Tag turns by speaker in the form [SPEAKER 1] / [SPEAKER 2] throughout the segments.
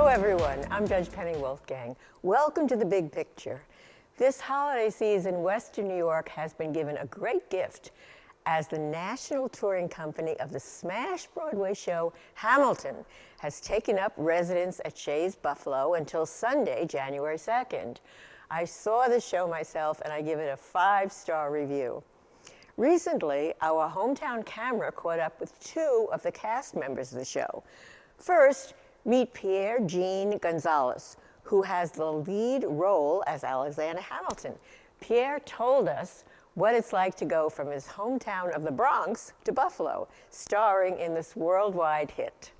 [SPEAKER 1] everyone. I'm Judge Penny Wolfgang. Welcome to The Big Picture. This holiday season, Western New York has been given a great gift as the national touring company of the smash Broadway show Hamilton has taken up residence at Shea's Buffalo until Sunday, January 2nd. I saw the show myself and I give it a 5-star review. Recently, our hometown camera caught up with 2 of the cast members of the show. First, meet Pierre Jean Gonzalez, who has the lead role as Alexander Hamilton. Pierre told us what it's like to go from his hometown of the Bronx to Buffalo, starring in this worldwide hit.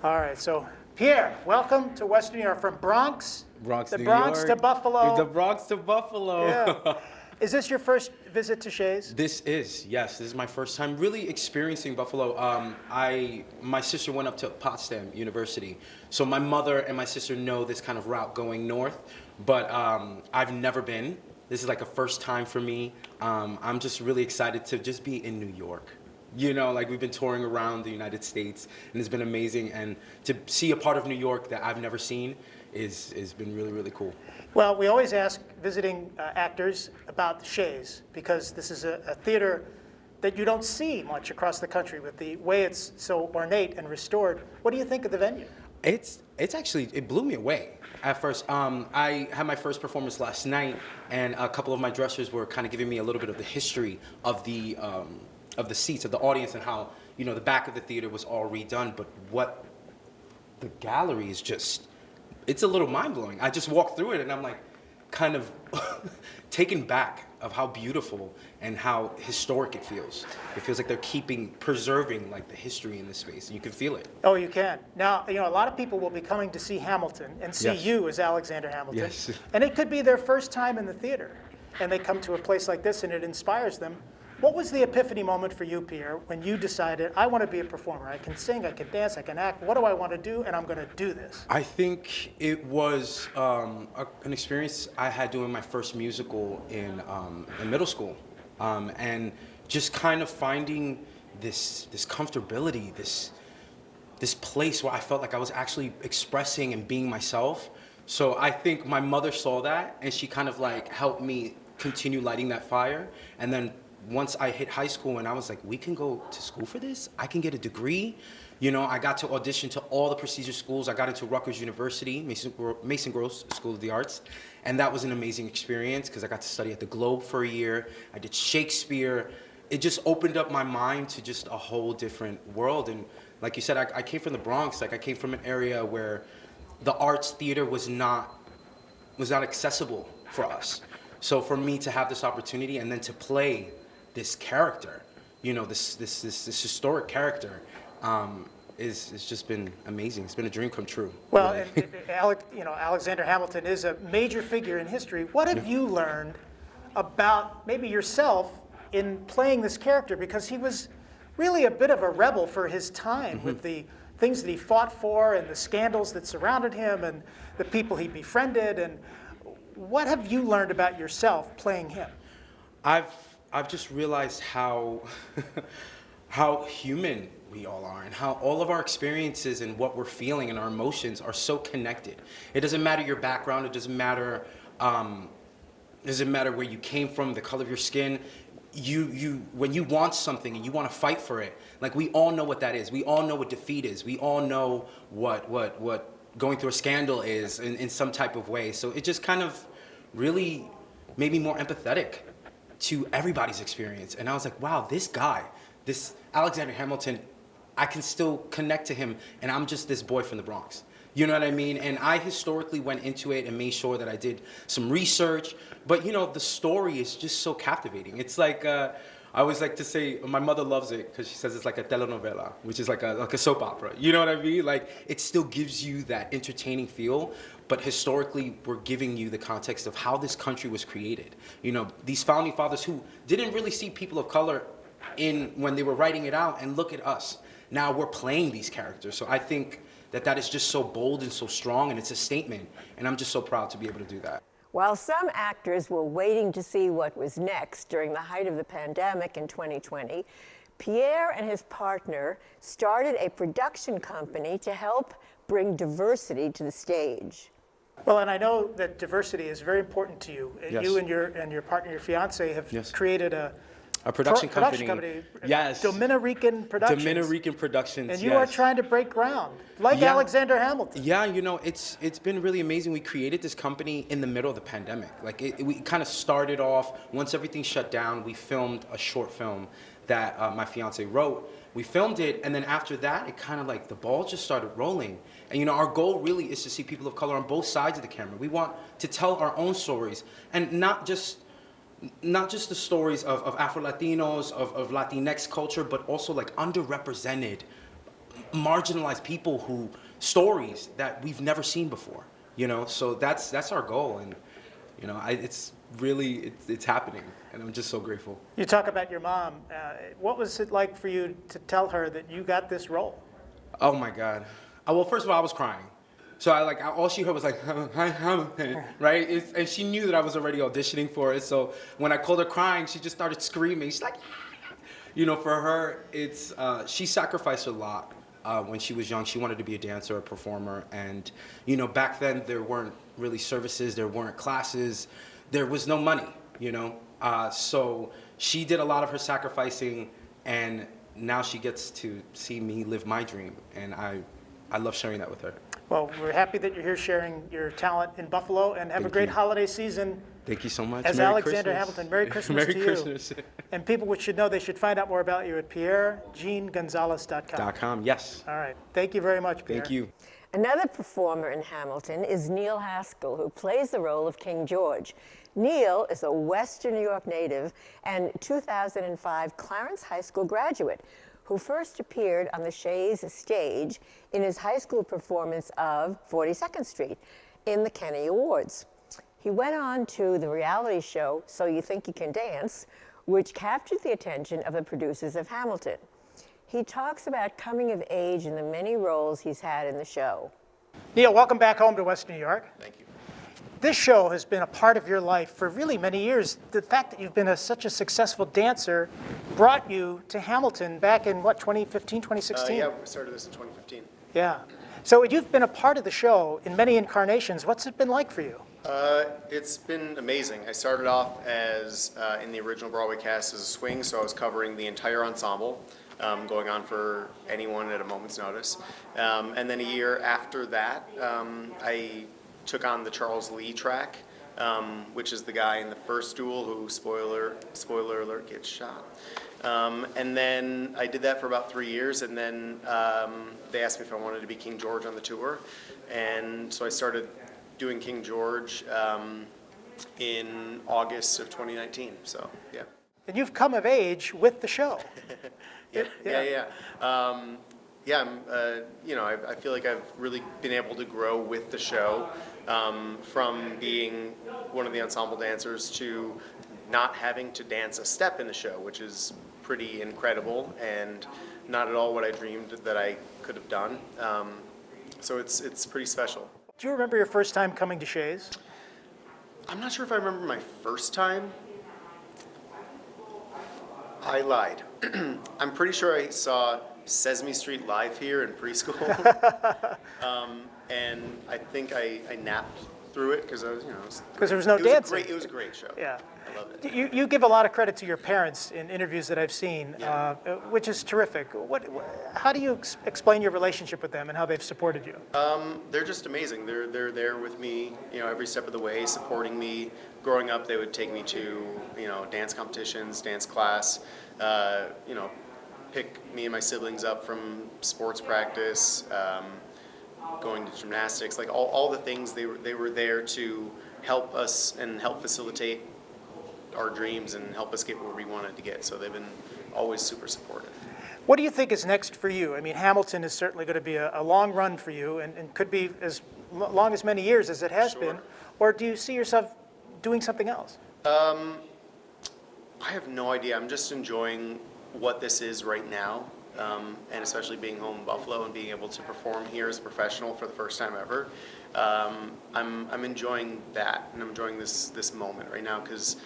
[SPEAKER 2] All right, so Pierre, welcome to Western New York, from Bronx
[SPEAKER 3] New York.
[SPEAKER 2] to Buffalo.
[SPEAKER 3] The Bronx to Buffalo.
[SPEAKER 2] Yeah. Is this your first visit to Shea's?
[SPEAKER 3] This is my first time really experiencing Buffalo. My sister went up to Potsdam University, so my mother and my sister know this kind of route going north, but I've never been. This is like a first time for me. I'm just really excited to just be in New York. You know, like we've been touring around the United States and it's been amazing, and to see a part of New York that I've never seen has been really, really cool.
[SPEAKER 2] Well, we always ask visiting actors about the Shea's because this is a theater that you don't see much across the country with the way it's so ornate and restored. What do you think of the venue?
[SPEAKER 3] It's actually, it blew me away at first. I had my first performance last night, and a couple of my dressers were kind of giving me a little bit of the history of the seats, of the audience, and how, you know, the back of the theater was all redone, but what the gallery is just, it's a little mind-blowing. I just walked through it and I'm like kind of taken back of how beautiful and how historic it feels. It feels like they're preserving like the history in this space. You can feel it.
[SPEAKER 2] Oh, you can. Now, you know, a lot of people will be coming to see Hamilton and see
[SPEAKER 3] Yes.
[SPEAKER 2] you as Alexander Hamilton.
[SPEAKER 3] Yes.
[SPEAKER 2] And it could be their first time in the theater. And they come to a place like this and it inspires them. What was the epiphany moment for you, Pierre, when you decided, I want to be a performer? I can sing, I can dance, I can act. What do I want to do? And I'm going to do this.
[SPEAKER 3] I think it was an experience I had doing my first musical in middle school, and just kind of finding this comfortability, this place where I felt like I was actually expressing and being myself. So I think my mother saw that, and she kind of like helped me continue lighting that fire. And then once I hit high school and I was like, we can go to school for this? I can get a degree? You know, I got to audition to all the prestigious schools. I got into Rutgers University, Mason Gross School of the Arts. And that was an amazing experience because I got to study at the Globe for a year. I did Shakespeare. It just opened up my mind to just a whole different world. And like you said, I came from the Bronx. Like I came from an area where the arts theater was not accessible for us. So for me to have this opportunity and then to play this character, you know, this historic character, is just been amazing. It's been a dream come true.
[SPEAKER 2] Well,
[SPEAKER 3] really.
[SPEAKER 2] and Alexander Hamilton is a major figure in history. What have you learned about maybe yourself in playing this character? Because he was really a bit of a rebel for his time with the things that he fought for and the scandals that surrounded him and the people he befriended. And what have you learned about yourself playing him?
[SPEAKER 3] I've just realized how human we all are and how all of our experiences and what we're feeling and our emotions are so connected. It doesn't matter your background. It doesn't matter where you came from, the color of your skin. When you want something and you want to fight for it, like we all know what that is. We all know what defeat is. We all know what going through a scandal is in some type of way. So it just kind of really made me more empathetic to everybody's experience. And I was like, wow, this guy, this Alexander Hamilton, I can still connect to him, and I'm just this boy from the Bronx. You know what I mean? And I historically went into it and made sure that I did some research, but you know, the story is just so captivating. It's like, I always like to say, my mother loves it because she says it's like a telenovela, which is like a soap opera. You know what I mean? Like, it still gives you that entertaining feel, but historically, we're giving you the context of how this country was created. You know, these founding fathers who didn't really see people of color when they were writing it out, and look at us. Now we're playing these characters. So I think that is just so bold and so strong, and it's a statement, and I'm just so proud to be able to do that.
[SPEAKER 1] While some actors were waiting to see what was next during the height of the pandemic in 2020, Pierre and his partner started a production company to help bring diversity to the stage.
[SPEAKER 2] Well, and I know that diversity is very important to you.
[SPEAKER 3] Yes.
[SPEAKER 2] You and your partner, your fiance, have
[SPEAKER 3] Yes.
[SPEAKER 2] created a
[SPEAKER 3] production company. Yes.
[SPEAKER 2] Dominican Productions.
[SPEAKER 3] Dominican Productions.
[SPEAKER 2] And you are trying to break ground, like
[SPEAKER 3] Yeah.
[SPEAKER 2] Alexander Hamilton.
[SPEAKER 3] Yeah, you know, it's been really amazing. We created this company in the middle of the pandemic. Like we kind of started off, once everything shut down, we filmed a short film that my fiance wrote. We filmed it, and then after that, it kind of like the ball just started rolling. And you know, our goal really is to see people of color on both sides of the camera. We want to tell our own stories, and not just the stories of Afro-Latinos, of Latinx culture, but also like underrepresented, marginalized people who stories that we've never seen before. You know, so that's our goal, and you know, it's happening, and I'm just so grateful.
[SPEAKER 2] You talk about your mom. What was it like for you to tell her that you got this role?
[SPEAKER 3] Oh my God. Well, first of all, I was crying. So all she heard was like, hi, Hamilton, right? And she knew that I was already auditioning for it. So when I called her crying, she just started screaming. She's like, you know, for her, she sacrificed a lot when she was young. She wanted to be a dancer, a performer. And, you know, back then there weren't really services, there weren't classes, there was no money, you know? So she did a lot of her sacrificing, and now she gets to see me live my dream. And I love sharing that with her.
[SPEAKER 2] Well, we're happy that you're here sharing your talent in Buffalo, and have a great holiday season.
[SPEAKER 3] Thank you so much.
[SPEAKER 2] As
[SPEAKER 3] Merry
[SPEAKER 2] Alexander
[SPEAKER 3] Christmas.
[SPEAKER 2] Hamilton, Merry Christmas
[SPEAKER 3] Merry
[SPEAKER 2] to you.
[SPEAKER 3] Christmas.
[SPEAKER 2] And people should know they should find out more about you at PierreJeanGonzalez.com.
[SPEAKER 3] Yes.
[SPEAKER 2] All right. Thank you very much, Pierre.
[SPEAKER 3] Thank you.
[SPEAKER 1] Another performer in Hamilton is Neil Haskell, who plays the role of King George. Neil is a Western New York native and 2005 Clarence High School graduate who first appeared on the Shea's stage in his high school performance of 42nd Street in the Kenny Awards. He went on to the reality show So You Think You Can Dance, which captured the attention of the producers of Hamilton. He talks about coming of age and the many roles he's had in the show.
[SPEAKER 2] Neil, welcome back home to West New York.
[SPEAKER 4] Thank you.
[SPEAKER 2] This show has been a part of your life for really many years. The fact that you've been such a successful dancer brought you to Hamilton back in, what, 2015, 2016?
[SPEAKER 4] Yeah, we started this in 2015.
[SPEAKER 2] Yeah. So you've been a part of the show in many incarnations. What's it been like for you?
[SPEAKER 4] It's been amazing. I started off as in the original Broadway cast as a swing, so I was covering the entire ensemble, going on for anyone at a moment's notice. And then a year after that, I took on the Charles Lee track, which is the guy in the first duel who, spoiler alert, gets shot. And then I did that for about 3 years, and then they asked me if I wanted to be King George on the tour. And so I started doing King George in August of 2019, so yeah.
[SPEAKER 2] And you've come of age with the show.
[SPEAKER 4] Yeah. You know, I feel like I've really been able to grow with the show, from being one of the ensemble dancers to not having to dance a step in the show, which is pretty incredible and not at all what I dreamed that I could have done. So it's pretty special.
[SPEAKER 2] Do you remember your first time coming to Shea's?
[SPEAKER 4] I'm not sure if I remember my first time. I lied. I'm pretty sure I saw Sesame Street live here in preschool, and I think I napped through it because I was,
[SPEAKER 2] Because there was no dancing.
[SPEAKER 4] It was a great show.
[SPEAKER 2] Yeah.
[SPEAKER 4] I loved it.
[SPEAKER 2] You give a lot of credit to your parents in interviews that I've seen, which is terrific. How do you explain your relationship with them and how they've supported you?
[SPEAKER 4] They're just amazing. They're there with me, every step of the way, supporting me. Growing up, they would take me to, dance competitions, dance class, pick me and my siblings up from sports practice, going to gymnastics, like all the things. They were there to help us and help facilitate our dreams and help us get where we wanted to get. So they've been always super supportive.
[SPEAKER 2] What do you think is next for you? I mean, Hamilton is certainly going to be a long run for you and could be as long as many years as it has been. Or do you see yourself doing something else?
[SPEAKER 4] I have no idea. I'm just enjoying what this is right now, and especially being home in Buffalo and being able to perform here as a professional for the first time ever. I'm enjoying that, and I'm enjoying this moment right now because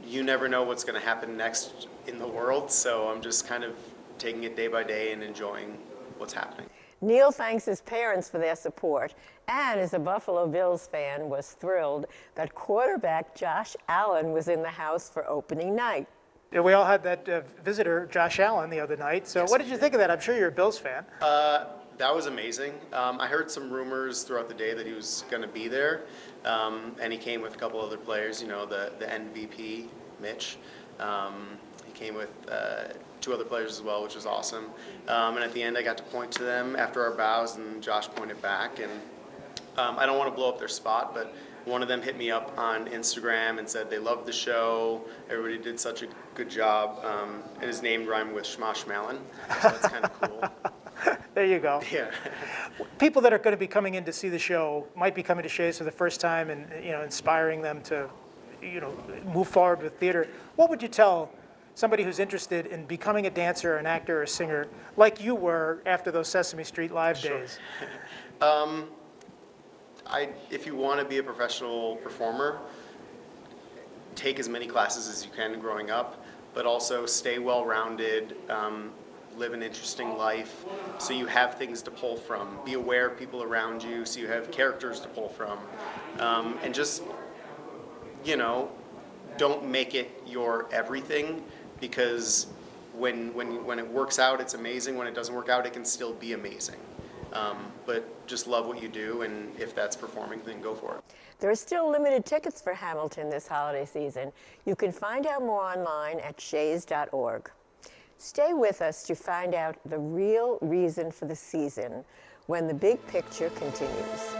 [SPEAKER 4] you never know what's going to happen next in the world. So I'm just kind of taking it day by day and enjoying what's happening.
[SPEAKER 1] Neil thanks his parents for their support, and as a Buffalo Bills fan, was thrilled that quarterback Josh Allen was in the house for opening night.
[SPEAKER 2] Yeah, we all had that visitor, Josh Allen, the other night. So
[SPEAKER 4] Yes,
[SPEAKER 2] what did
[SPEAKER 4] we
[SPEAKER 2] you
[SPEAKER 4] did.
[SPEAKER 2] think of that? I'm sure you're a Bills fan.
[SPEAKER 4] That was amazing. I heard some rumors throughout the day that he was going to be there, and he came with a couple other players. You know, the MVP, Mitch. He came with 2 other players as well, which was awesome. And at the end, I got to point to them after our bows, and Josh pointed back. And I don't want to blow up their spot, but one of them hit me up on Instagram and said they loved the show. Everybody did such a good job, and his name rhymed with Schmoshmalin, so that's kind of cool.
[SPEAKER 2] There you go.
[SPEAKER 4] Yeah.
[SPEAKER 2] People that are going to be coming in to see the show might be coming to Shea's for the first time, and inspiring them to, move forward with theater. What would you tell somebody who's interested in becoming a dancer, an actor, or a singer, like you were after those Sesame Street Live days?
[SPEAKER 4] If you want to be a professional performer, take as many classes as you can growing up, but also stay well-rounded, live an interesting life so you have things to pull from. Be aware of people around you so you have characters to pull from. And just, don't make it your everything, because when it works out, it's amazing. When it doesn't work out, it can still be amazing. But just love what you do, and if that's performing, then go for it.
[SPEAKER 1] There are still limited tickets for Hamilton this holiday season. You can find out more online at shays.org. Stay with us to find out the real reason for the season when The Big Picture continues.